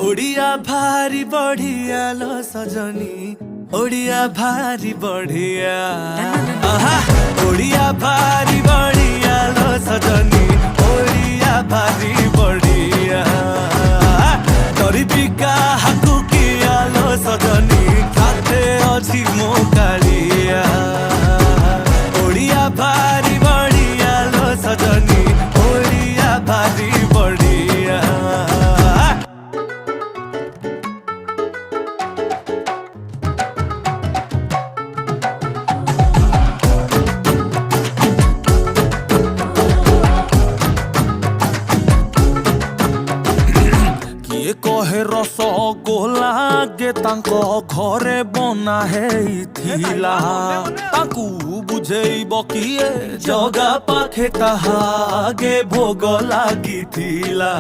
ओडिया भारी बढ़िया लो सजनी, ओडिया भारी बढ़िया। ओडिया भारी बढ़िया लो सजनी, ओडिया भारी बढ़िया। गरीबिका हाकु किया लो सजनी, खाते अच्छी मोकालिया। ओडिया भारी बढ़िया लो सजनी, ओडिया भारी बढ़िया। कहे रसगोला गे तांको घरे बना हेइथिला, तांकू बुझेइब किए जगा पाखे ताहा गे भोग लागिथिला।